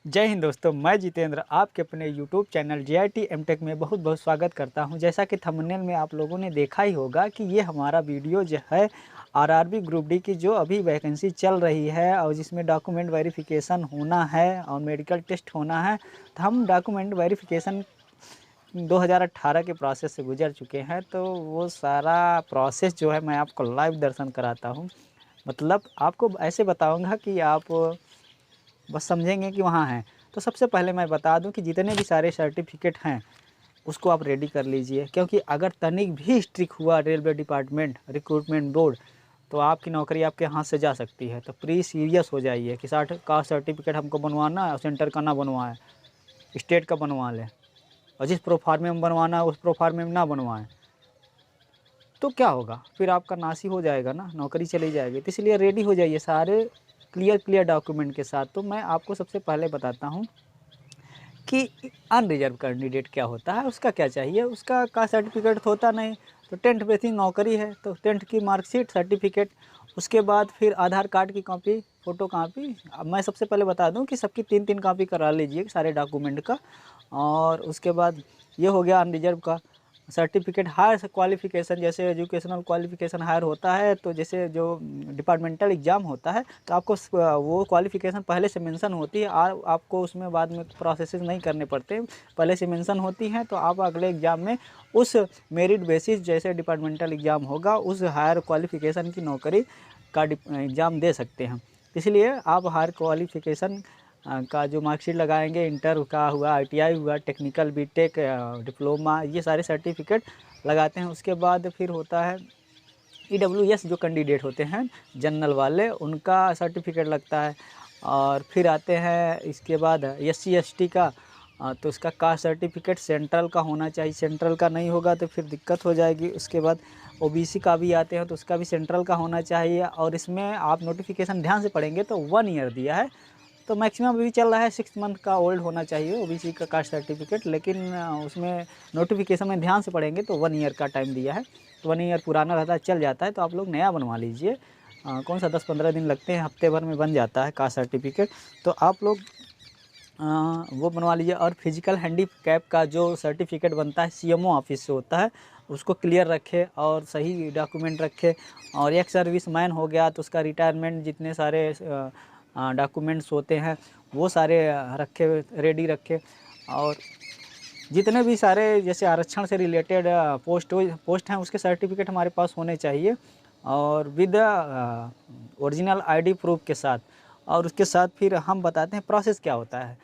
जय हिंद दोस्तों, मैं जितेंद्र आपके अपने यूट्यूब चैनल JIT एमटेक में बहुत बहुत स्वागत करता हूं। जैसा कि थंबनेल में आप लोगों ने देखा ही होगा कि ये हमारा वीडियो जो है आरआरबी ग्रुप डी की जो अभी वैकेंसी चल रही है और जिसमें डॉक्यूमेंट वेरिफिकेशन होना है और मेडिकल टेस्ट होना है। तो हम डॉक्यूमेंट वेरिफिकेशन 2018 के प्रोसेस से गुजर चुके हैं, तो वो सारा प्रोसेस जो है मैं आपको लाइव दर्शन कराता हूँ। मतलब आपको ऐसे बताऊँगा कि आप बस समझेंगे कि वहाँ हैं। तो सबसे पहले मैं बता दूं कि जितने भी सारे सर्टिफिकेट हैं उसको आप रेडी कर लीजिए, क्योंकि अगर तनिक भी स्ट्रिक हुआ रेलवे डिपार्टमेंट रिक्रूटमेंट बोर्ड तो आपकी नौकरी आपके हाथ से जा सकती है। तो प्री सीरियस हो जाइए कि का सर्टिफिकेट हमको बनवाना है और सेंटर का ना बनवाएं, स्टेट का बनवा लें, और जिस प्रोफार्मे में बनवाना है उस प्रोफार्मे में ना बनवाएं तो क्या होगा, फिर आपका नाश ही हो जाएगा ना, नौकरी चली जाएगी। तो इसलिए रेडी हो जाइए सारे क्लियर डॉक्यूमेंट के साथ। तो मैं आपको सबसे पहले बताता हूँ कि अनरिजर्व कैंडिडेट क्या होता है, उसका क्या चाहिए। उसका कास्ट सर्टिफिकेट होता नहीं, तो 10th बेसिक नौकरी है तो 10th की मार्कशीट सर्टिफिकेट, उसके बाद फिर आधार कार्ड की कॉपी, फ़ोटो कॉपी। अब मैं सबसे पहले बता दूं कि सबकी 3-3 कॉपी करा लीजिए सारे डॉक्यूमेंट का। और उसके बाद ये हो गया अनरिजर्व का सर्टिफिकेट। हायर क्वालिफिकेशन, जैसे एजुकेशनल क्वालिफिकेशन हायर होता है, तो जैसे जो डिपार्टमेंटल एग्ज़ाम होता है तो आपको वो क्वालिफिकेशन पहले से मेंशन होती है और आपको उसमें बाद में प्रोसेसेस नहीं करने पड़ते, पहले से मेंशन होती हैं। तो आप अगले एग्ज़ाम में उस मेरिट बेसिस जैसे डिपार्टमेंटल एग्ज़ाम होगा उस हायर क्वालिफिकेशन की नौकरी का एग्ज़ाम दे सकते हैं। इसलिए आप हायर क्वालिफिकेशन का जो मार्कशीट लगाएंगे, इंटर का हुआ, ITI हुआ, टेक्निकल बीटेक, डिप्लोमा, ये सारे सर्टिफिकेट लगाते हैं। उसके बाद फिर होता है EWS, जो कैंडिडेट होते हैं जनरल वाले, उनका सर्टिफिकेट लगता है। और फिर आते हैं इसके बाद SC ST का, तो उसका कास्ट सर्टिफिकेट सेंट्रल का होना चाहिए, सेंट्रल का नहीं होगा तो फिर दिक्कत हो जाएगी। उसके बाद OBC का भी आते हैं तो उसका भी सेंट्रल का होना चाहिए। और इसमें आप नोटिफिकेशन ध्यान से पढ़ेंगे तो 1 ईयर दिया है, तो मैक्सिमम अभी चल रहा है 6 मंथ का ओल्ड होना चाहिए OBC का कास्ट सर्टिफिकेट। लेकिन उसमें नोटिफिकेशन में ध्यान से पढ़ेंगे तो 1 ईयर का टाइम दिया है। तो 1 ईयर पुराना रहता है, चल जाता है, तो आप लोग नया बनवा लीजिए। कौन सा 10-15 दिन लगते हैं, हफ्ते भर में बन जाता है कास्ट सर्टिफिकेट। तो आप लोग वो बनवा लीजिए। और फिजिकल हैंडीकैप का जो सर्टिफिकेट बनता है CMO ऑफिस से होता है, उसको क्लियर रखे और सही डॉक्यूमेंट रखे। और एक सर्विस मैन हो गया तो उसका रिटायरमेंट जितने सारे डॉक्यूमेंट्स होते हैं वो सारे रखे, रेडी रखे। और जितने भी सारे जैसे आरक्षण से रिलेटेड पोस्ट हैं उसके सर्टिफिकेट हमारे पास होने चाहिए, और विद ओरिजिनल ID प्रूफ के साथ। और उसके साथ फिर हम बताते हैं प्रोसेस क्या होता है।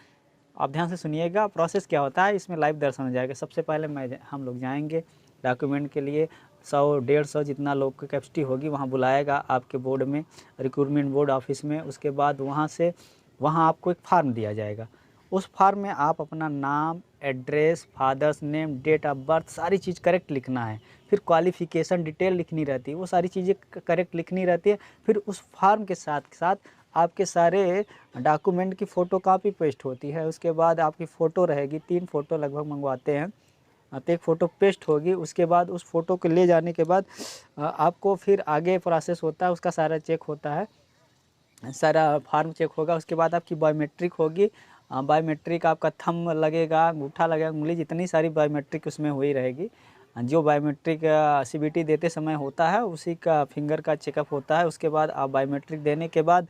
आप ध्यान से सुनिएगा, प्रोसेस क्या होता है इसमें लाइव दर्शन हो जाएगा। सबसे पहले हम लोग जाएंगे डॉक्यूमेंट के लिए, 100-150 जितना लोग की कैपेसिटी होगी वहाँ बुलाएगा आपके बोर्ड में, रिक्रूटमेंट बोर्ड ऑफिस में। उसके बाद वहाँ आपको एक फार्म दिया जाएगा। उस फार्म में आप अपना नाम, address, father's name, date of birth, सारी चीज़ करेक्ट लिखना है। फिर क्वालिफ़िकेशन डिटेल लिखनी रहती है, वो सारी चीज़ें करेक्ट लिखनी रहती है। फिर उस फार्म के साथ साथ आपके सारे डॉक्यूमेंट की फ़ोटोकॉपी पेस्ट होती है। उसके बाद आपकी फ़ोटो रहेगी, 3 फ़ोटो लगभग मंगवाते हैं, तो एक फ़ोटो पेस्ट होगी। उसके बाद उस फ़ोटो को ले जाने के बाद आपको फिर आगे प्रोसेस होता है, उसका सारा चेक होता है, सारा फार्म चेक होगा। उसके बाद आपकी बायोमेट्रिक होगी। बायोमेट्रिक आपका थंब लगेगा, अंगूठा लगेगा, उंगली, जितनी सारी बायोमेट्रिक उसमें हुई रहेगी। जो बायोमेट्रिक CBT देते समय होता है उसी का फिंगर का चेकअप होता है। उसके बाद आप बायोमेट्रिक देने के बाद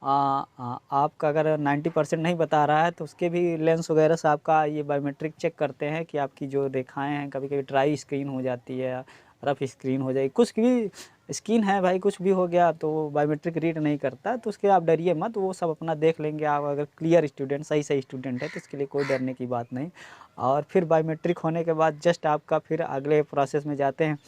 आपका अगर 90% नहीं बता रहा है तो उसके भी लेंस वगैरह से आपका ये बायोमेट्रिक चेक करते हैं कि आपकी जो रेखाएं हैं, कभी कभी ड्राई स्क्रीन हो जाती है, रफ स्क्रीन हो जाएगी, कुछ भी स्किन है भाई, कुछ भी हो गया तो बायोमेट्रिक रीड नहीं करता। तो उसके आप डरिए मत, वो सब अपना देख लेंगे। आप अगर क्लियर स्टूडेंट, सही स्टूडेंट है तो इसके लिए कोई डरने की बात नहीं। और फिर बायोमेट्रिक होने के बाद जस्ट आपका फिर अगले प्रोसेस में जाते हैं।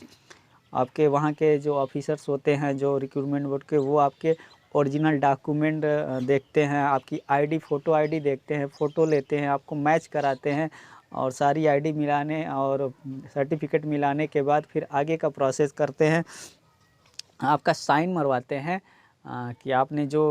आपके वहाँ के जो ऑफिसर्स होते हैं जो रिक्रूटमेंट बोर्ड के, वो आपके ओरिजिनल डॉक्यूमेंट देखते हैं, आपकी ID, फ़ोटो ID देखते हैं, फ़ोटो लेते हैं, आपको मैच कराते हैं। और सारी ID मिलाने और सर्टिफिकेट मिलाने के बाद फिर आगे का प्रोसेस करते हैं। आपका साइन मरवाते हैं कि आपने जो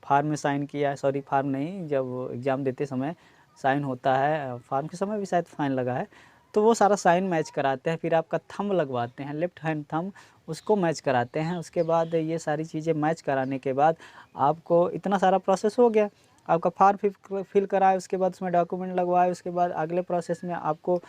फार्म में साइन किया है, सॉरी फार्म नहीं, जब एग्ज़ाम देते समय साइन होता है, फार्म के समय भी शायद फाइन लगा है, तो वो सारा साइन मैच कराते हैं। फिर आपका थंब लगवाते हैं, लेफ्ट हैंड थंब, उसको मैच कराते हैं। उसके बाद ये सारी चीज़ें मैच कराने के बाद आपको इतना सारा प्रोसेस हो गया। आपका फॉर्म फिल कराए, उसके बाद उसमें डॉक्यूमेंट लगवाए, उसके बाद अगले प्रोसेस में आपको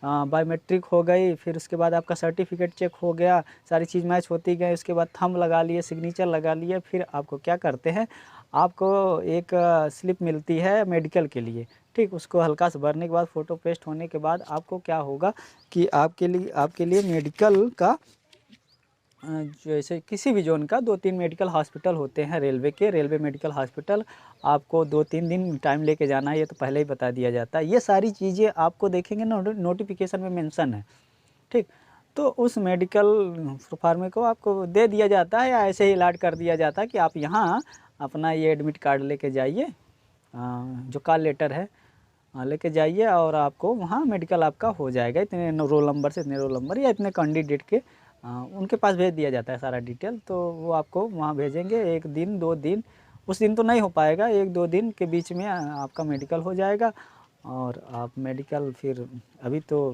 बायोमेट्रिक हो गई, फिर उसके बाद आपका सर्टिफिकेट चेक हो गया, सारी चीज़ मैच होती गई, उसके बाद थंब लगा लिए, सिग्नेचर लगा लिए, फिर आपको क्या करते हैं, आपको एक स्लिप मिलती है मेडिकल के लिए, ठीक। उसको हल्का सा भरने के बाद फ़ोटो पेस्ट होने के बाद आपको क्या होगा कि आपके लिए मेडिकल का जैसे किसी भी जोन का 2-3 मेडिकल हॉस्पिटल होते हैं रेलवे मेडिकल हॉस्पिटल, आपको 2-3 दिन टाइम लेके जाना है, ये तो पहले ही बता दिया जाता है। ये सारी चीज़ें आपको देखेंगे नोटिफिकेशन में मेंशन है, ठीक। तो उस मेडिकल फार्मे को आपको दे दिया जाता है या ऐसे ही अलॉट कर दिया जाता है कि आप यहाँ अपना ये एडमिट कार्ड लेके जाइए, जो कॉल लेटर है लेके जाइए, और आपको वहाँ मेडिकल आपका हो जाएगा इतने रोल नंबर से इतने रोल नंबर या इतने कैंडिडेट के उनके पास भेज दिया जाता है सारा डिटेल। तो वो आपको वहाँ भेजेंगे 1 दिन 2 दिन, उस दिन तो नहीं हो पाएगा, 1-2 दिन के बीच में आपका मेडिकल हो जाएगा। और आप मेडिकल फिर अभी तो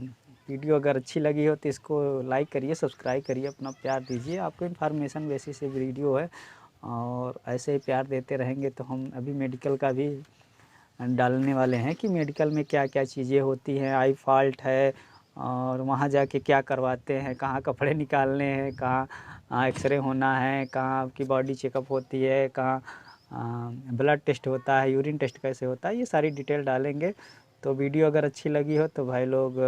वीडियो अगर अच्छी लगी हो तो इसको लाइक करिए, सब्सक्राइब करिए, अपना प्यार दीजिए। आपको इन्फॉर्मेशन बेसिस से वीडियो है और ऐसे ही प्यार देते रहेंगे तो हम अभी मेडिकल का भी डालने वाले हैं कि मेडिकल में क्या क्या चीज़ें होती हैं, आई फॉल्ट है और वहाँ जाके क्या करवाते हैं, कहाँ कपड़े निकालने हैं, कहाँ एक्सरे होना है, कहाँ आपकी बॉडी चेकअप होती है, कहाँ ब्लड टेस्ट होता है, यूरिन टेस्ट कैसे होता है, ये सारी डिटेल डालेंगे। तो वीडियो अगर अच्छी लगी हो तो भाई लोग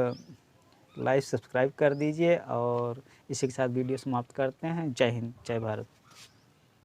लाइक सब्सक्राइब कर दीजिए और इसी के साथ वीडियो समाप्त करते हैं। जय हिंद, जय भारत।